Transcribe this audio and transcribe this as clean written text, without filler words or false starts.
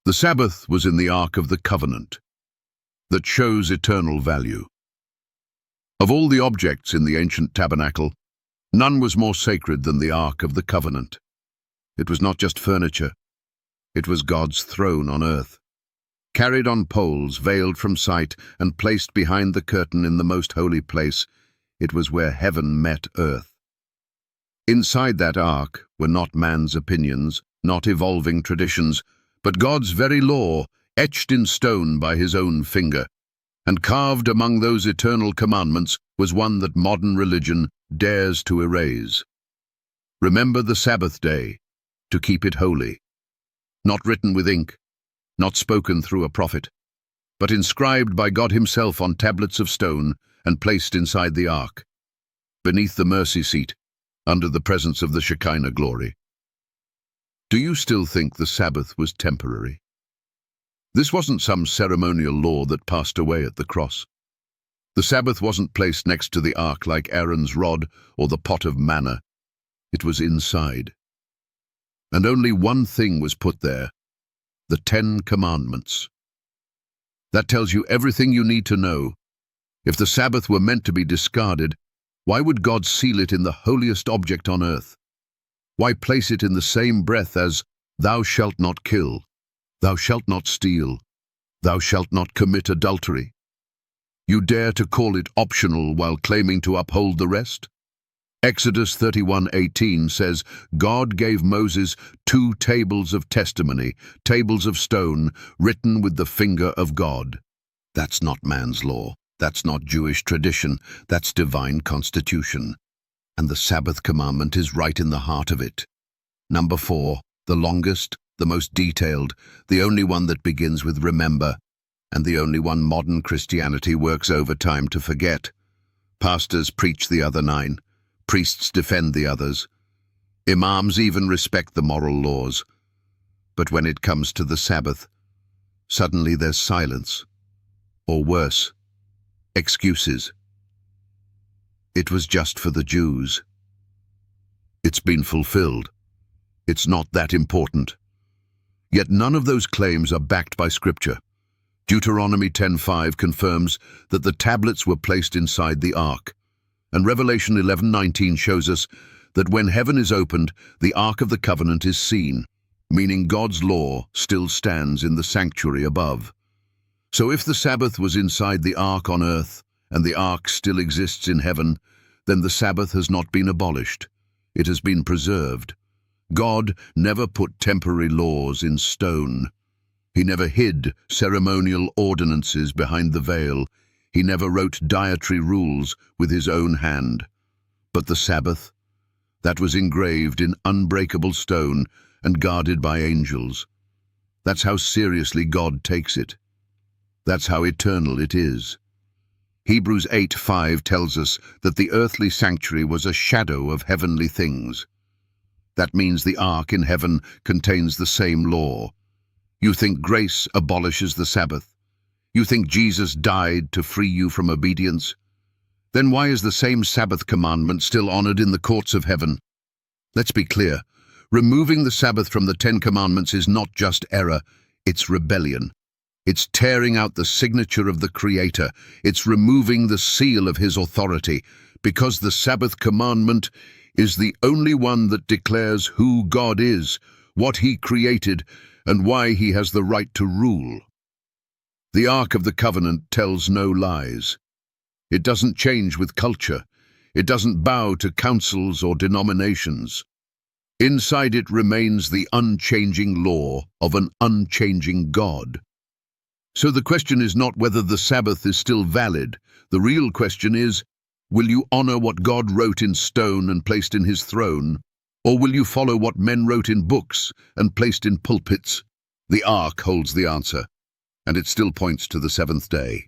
The Sabbath was in the Ark of the Covenant, that shows eternal value. Of all the objects in the ancient tabernacle, none was more sacred than the Ark of the Covenant. It was not just furniture, it was God's throne on earth. Carried on poles, veiled from sight, and placed behind the curtain in the most holy place, it was where heaven met earth. Inside that ark were not man's opinions, not evolving traditions, but God's very law, etched in stone by his own finger. And carved among those eternal commandments was one that modern religion dares to erase. Remember the Sabbath day, to keep it holy. Not written with ink, not spoken through a prophet, but inscribed by God himself on tablets of stone and placed inside the ark, beneath the mercy seat, under the presence of the Shekinah glory. Do you still think the Sabbath was temporary? This wasn't some ceremonial law that passed away at the cross. The Sabbath wasn't placed next to the ark like Aaron's rod or the pot of manna. It was inside. And only one thing was put there: the 10 Commandments. That tells you everything you need to know. If the Sabbath were meant to be discarded, why would God seal it in the holiest object on earth? Why place it in the same breath as, "Thou shalt not kill, thou shalt not steal, thou shalt not commit adultery"? You dare to call it optional while claiming to uphold the rest? Exodus 31:18 says, God gave Moses 2 tables of testimony, tables of stone, written with the finger of God. That's not man's law. That's not Jewish tradition. That's divine constitution. And the Sabbath commandment is right in the heart of it. Number 4, the longest, the most detailed, the only one that begins with remember, and the only one modern Christianity works overtime to forget. Pastors preach the other 9. Priests defend the others. Imams even respect the moral laws. But when it comes to the Sabbath, suddenly there's silence. Or worse, excuses. It was just for the Jews. It's been fulfilled. It's not that important. Yet none of those claims are backed by Scripture. Deuteronomy 10:5 confirms that the tablets were placed inside the ark. And Revelation 11:19 shows us that when heaven is opened, the Ark of the Covenant is seen, meaning God's law still stands in the sanctuary above. So if the Sabbath was inside the Ark on earth, and the Ark still exists in heaven, then the Sabbath has not been abolished. It has been preserved. God never put temporary laws in stone. He never hid ceremonial ordinances behind the veil. He never wrote dietary rules with his own hand. But the Sabbath, that was engraved in unbreakable stone and guarded by angels. That's how seriously God takes it. That's how eternal it is. Hebrews 8:5 tells us that the earthly sanctuary was a shadow of heavenly things. That means the ark in heaven contains the same law. You think grace abolishes the Sabbath? You think Jesus died to free you from obedience? Then why is the same Sabbath commandment still honored in the courts of heaven? Let's be clear. Removing the Sabbath from the 10 Commandments is not just error, it's rebellion. It's tearing out the signature of the Creator. It's removing the seal of his authority, because the Sabbath commandment is the only one that declares who God is, what he created, and why he has the right to rule. The Ark of the Covenant tells no lies. It doesn't change with culture. It doesn't bow to councils or denominations. Inside it remains the unchanging law of an unchanging God. So the question is not whether the Sabbath is still valid. The real question is, will you honor what God wrote in stone and placed in his throne, or will you follow what men wrote in books and placed in pulpits? The Ark holds the answer, and it still points to the 7th day.